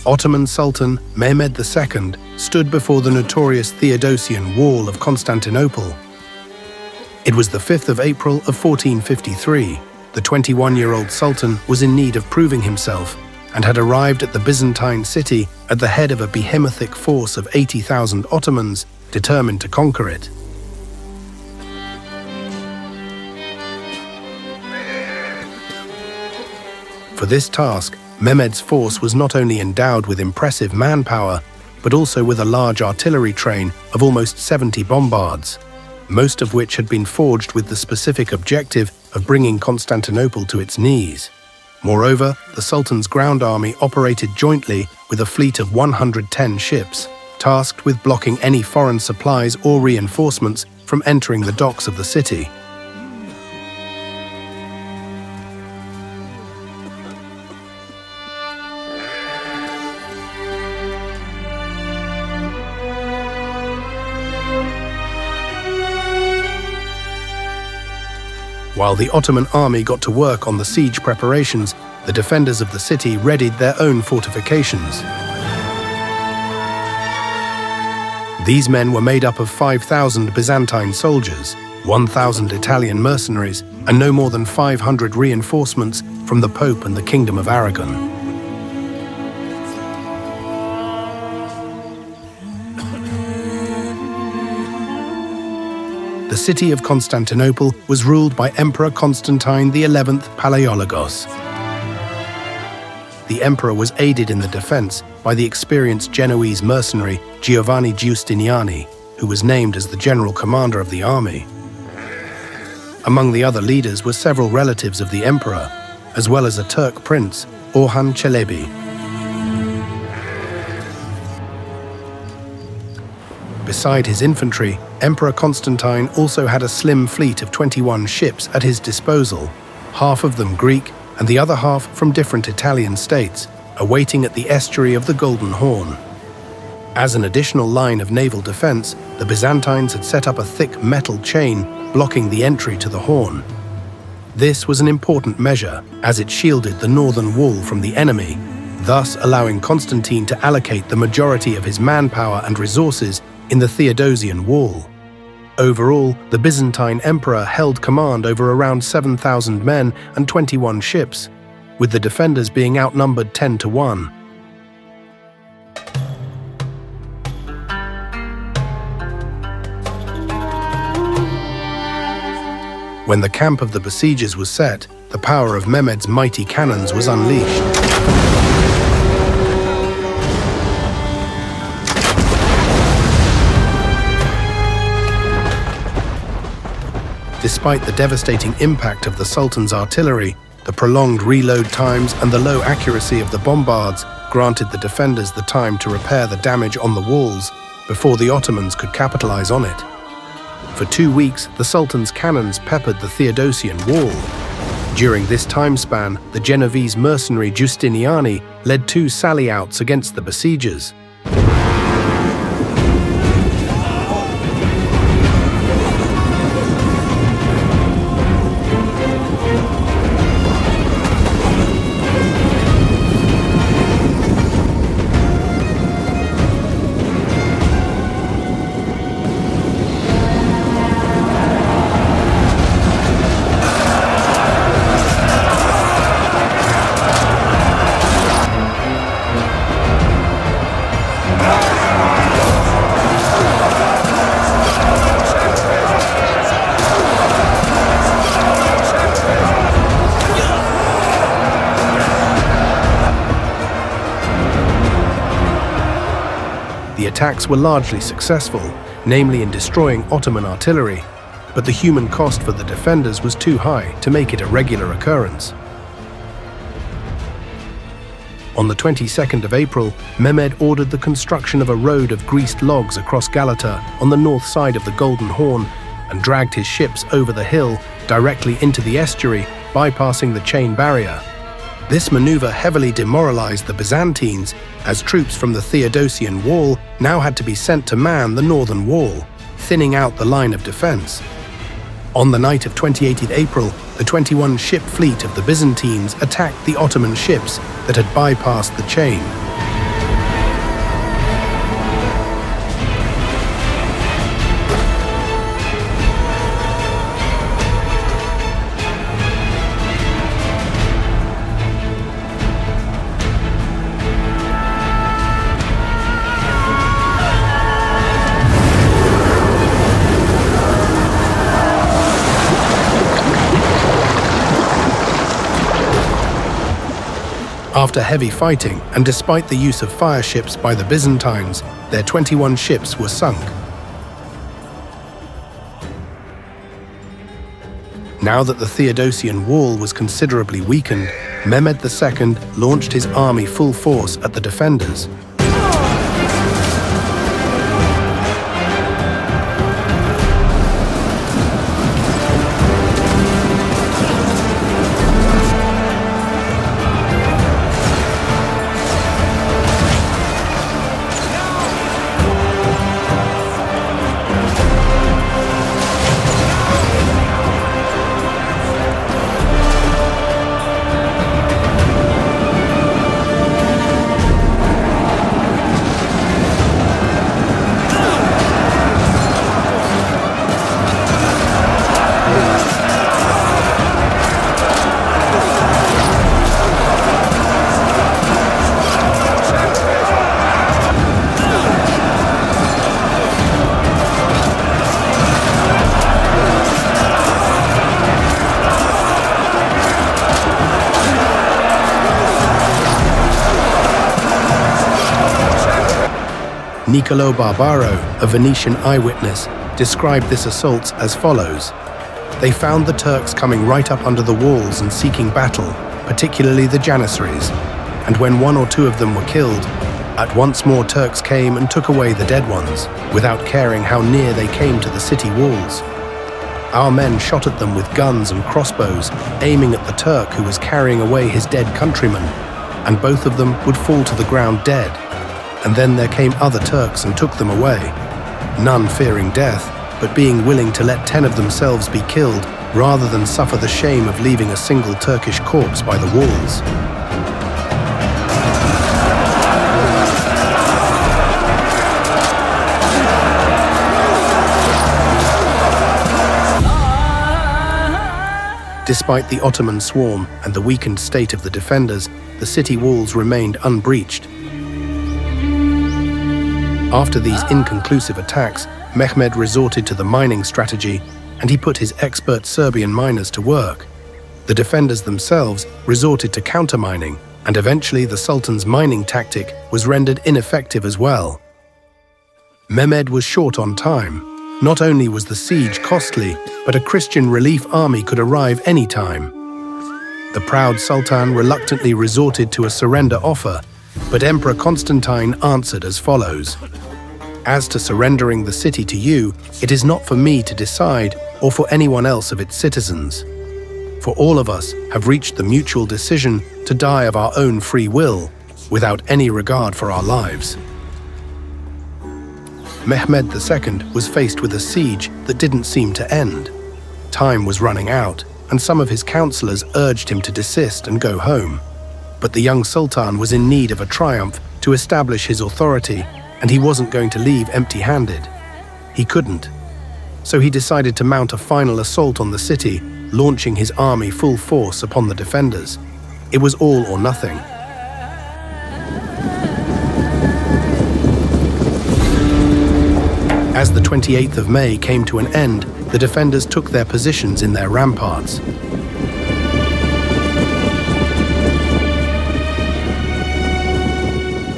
Ottoman Sultan Mehmed II stood before the notorious Theodosian Wall of Constantinople. It was the 5th of April of 1453. The 21-year-old Sultan was in need of proving himself and had arrived at the Byzantine city at the head of a behemothing force of 80,000 Ottomans determined to conquer it. For this task, Mehmed's force was not only endowed with impressive manpower, but also with a large artillery train of almost 70 bombards, most of which had been forged with the specific objective of bringing Constantinople to its knees. Moreover, the Sultan's ground army operated jointly with a fleet of 110 ships, tasked with blocking any foreign supplies or reinforcements from entering the docks of the city. While the Ottoman army got to work on the siege preparations, the defenders of the city readied their own fortifications. These men were made up of 5,000 Byzantine soldiers, 1,000 Italian mercenaries, and no more than 500 reinforcements from the Pope and the Kingdom of Aragon. The city of Constantinople was ruled by Emperor Constantine XI Palaiologos. The emperor was aided in the defense by the experienced Genoese mercenary Giovanni Giustiniani, who was named as the general commander of the army. Among the other leaders were several relatives of the emperor, as well as a Turk prince, Orhan Çelebi. Beside his infantry, Emperor Constantine also had a slim fleet of 21 ships at his disposal, half of them Greek and the other half from different Italian states, awaiting at the estuary of the Golden Horn. As an additional line of naval defense, the Byzantines had set up a thick metal chain blocking the entry to the Horn. This was an important measure, as it shielded the northern wall from the enemy, thus allowing Constantine to allocate the majority of his manpower and resources in the Theodosian Wall. Overall, the Byzantine emperor held command over around 7,000 men and 21 ships, with the defenders being outnumbered 10 to 1. When the camp of the besiegers was set, the power of Mehmed's mighty cannons was unleashed. Despite the devastating impact of the Sultan's artillery, the prolonged reload times and the low accuracy of the bombards granted the defenders the time to repair the damage on the walls before the Ottomans could capitalize on it. For 2 weeks, the Sultan's cannons peppered the Theodosian Wall. During this time span, the Genovese mercenary Giustiniani led 2 sally-outs against the besiegers. The attacks were largely successful, namely in destroying Ottoman artillery, but the human cost for the defenders was too high to make it a regular occurrence. On the 22nd of April, Mehmed ordered the construction of a road of greased logs across Galata on the north side of the Golden Horn and dragged his ships over the hill directly into the estuary, bypassing the chain barrier. This maneuver heavily demoralized the Byzantines, as troops from the Theodosian Wall now had to be sent to man the northern wall, thinning out the line of defense. On the night of 28th April, the 21-ship fleet of the Byzantines attacked the Ottoman ships that had bypassed the chain. After heavy fighting, and despite the use of fire ships by the Byzantines, their 21 ships were sunk. Now that the Theodosian wall was considerably weakened, Mehmed II launched his army full force at the defenders. Niccolò Barbaro, a Venetian eyewitness, described this assault as follows. They found the Turks coming right up under the walls and seeking battle, particularly the Janissaries, and when one or two of them were killed, at once more Turks came and took away the dead ones, without caring how near they came to the city walls. Our men shot at them with guns and crossbows, aiming at the Turk who was carrying away his dead countrymen, and both of them would fall to the ground dead. And then there came other Turks and took them away, none fearing death, but being willing to let 10 of themselves be killed rather than suffer the shame of leaving a single Turkish corpse by the walls. Despite the Ottoman swarm and the weakened state of the defenders, the city walls remained unbreached. After these inconclusive attacks, Mehmed resorted to the mining strategy, and he put his expert Serbian miners to work. The defenders themselves resorted to countermining, and eventually the Sultan's mining tactic was rendered ineffective as well. Mehmed was short on time. Not only was the siege costly, but a Christian relief army could arrive any time. The proud Sultan reluctantly resorted to a surrender offer, but Emperor Constantine answered as follows. As to surrendering the city to you, it is not for me to decide or for anyone else of its citizens. For all of us have reached the mutual decision to die of our own free will, without any regard for our lives. Mehmed II was faced with a siege that didn't seem to end. Time was running out, and some of his counselors urged him to desist and go home. But the young Sultan was in need of a triumph to establish his authority, and he wasn't going to leave empty-handed. He couldn't. So he decided to mount a final assault on the city, launching his army full force upon the defenders. It was all or nothing. As the 28th of May came to an end, the defenders took their positions in their ramparts.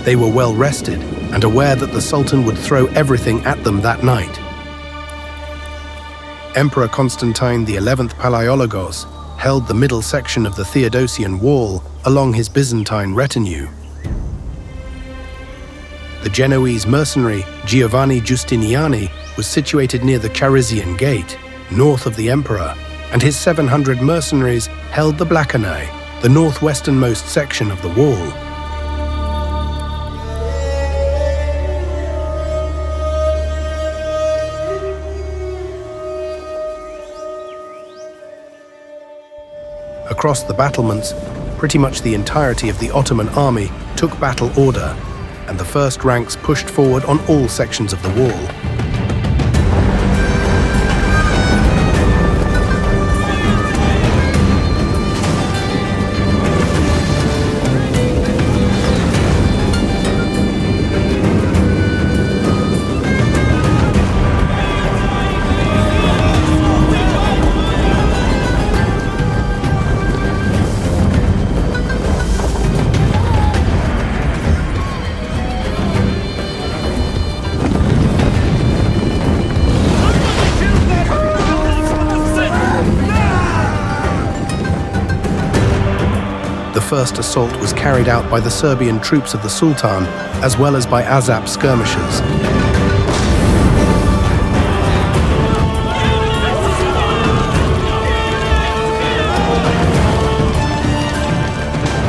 They were well rested and aware that the Sultan would throw everything at them that night. Emperor Constantine XI Palaiologos held the middle section of the Theodosian wall along his Byzantine retinue. The Genoese mercenary Giovanni Giustiniani was situated near the Charizian Gate, north of the emperor, and his 700 mercenaries held the Blachanae, the northwesternmost section of the wall. Across the battlements, pretty much the entirety of the Ottoman army took battle order, and the first ranks pushed forward on all sections of the wall. first assault was carried out by the Serbian troops of the Sultan, as well as by Azap skirmishers.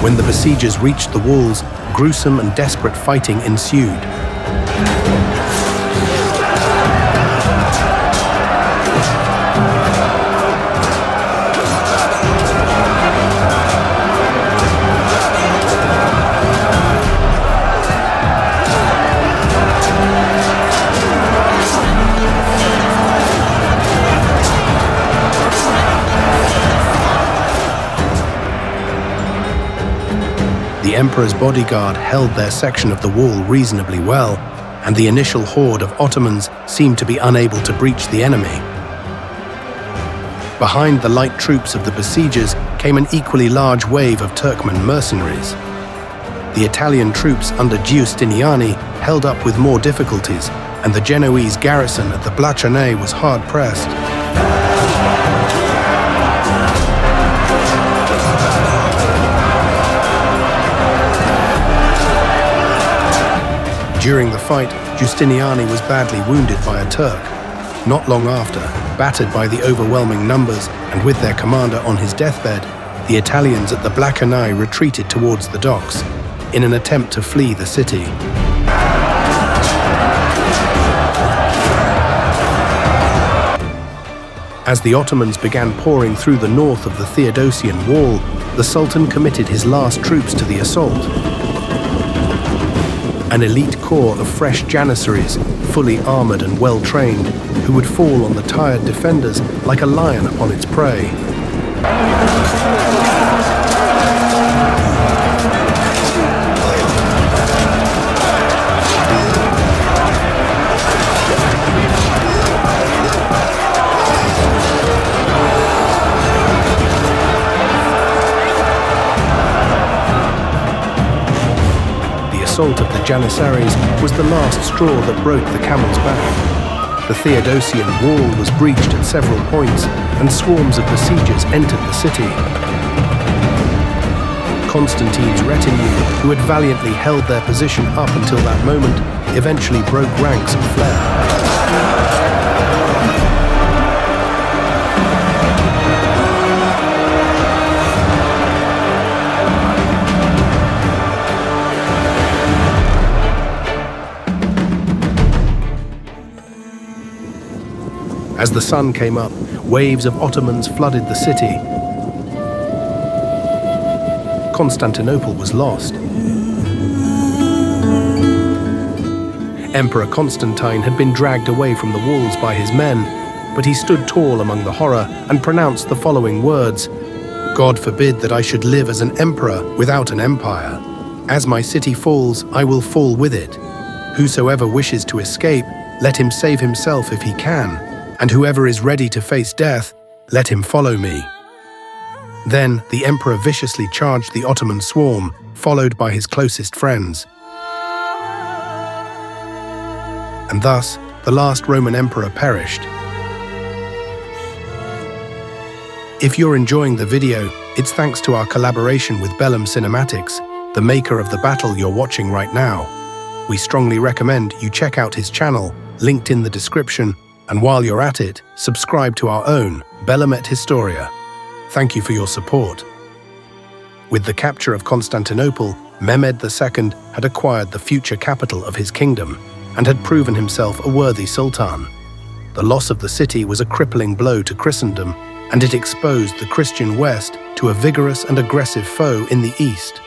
When the besiegers reached the walls, gruesome and desperate fighting ensued. The emperor's bodyguard held their section of the wall reasonably well, and the initial horde of Ottomans seemed to be unable to breach the enemy. Behind the light troops of the besiegers came an equally large wave of Turkmen mercenaries. The Italian troops under Giustiniani held up with more difficulties, and the Genoese garrison at the Blachernay was hard-pressed. During the fight, Giustiniani was badly wounded by a Turk. Not long after, battered by the overwhelming numbers and with their commander on his deathbed, the Italians at the Blachernay retreated towards the docks in an attempt to flee the city. As the Ottomans began pouring through the north of the Theodosian wall, the Sultan committed his last troops to the assault. An elite corps of fresh Janissaries, fully armored and well-trained, who would fall on the tired defenders like a lion upon its prey. The assault of the Janissaries was the last straw that broke the camel's back. The Theodosian wall was breached at several points, and swarms of besiegers entered the city. Constantine's retinue, who had valiantly held their position up until that moment, eventually broke ranks and fled. As the sun came up, waves of Ottomans flooded the city. Constantinople was lost. Emperor Constantine had been dragged away from the walls by his men, but he stood tall among the horror and pronounced the following words: "God forbid that I should live as an emperor without an empire. As my city falls, I will fall with it. Whosoever wishes to escape, let him save himself if he can. And whoever is ready to face death, let him follow me." Then the emperor viciously charged the Ottoman swarm, followed by his closest friends. And thus, the last Roman emperor perished. If you're enjoying the video, it's thanks to our collaboration with Bellum Cinematics, the maker of the battle you're watching right now. We strongly recommend you check out his channel, linked in the description, and while you're at it, subscribe to our own Bellum et Historia. Thank you for your support. With the capture of Constantinople, Mehmed II had acquired the future capital of his kingdom and had proven himself a worthy sultan. The loss of the city was a crippling blow to Christendom, and it exposed the Christian West to a vigorous and aggressive foe in the East.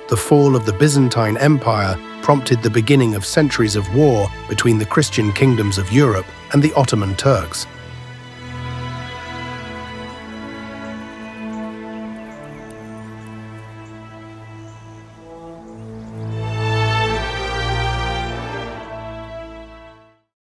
The fall of the Byzantine Empire prompted the beginning of centuries of war between the Christian kingdoms of Europe and the Ottoman Turks,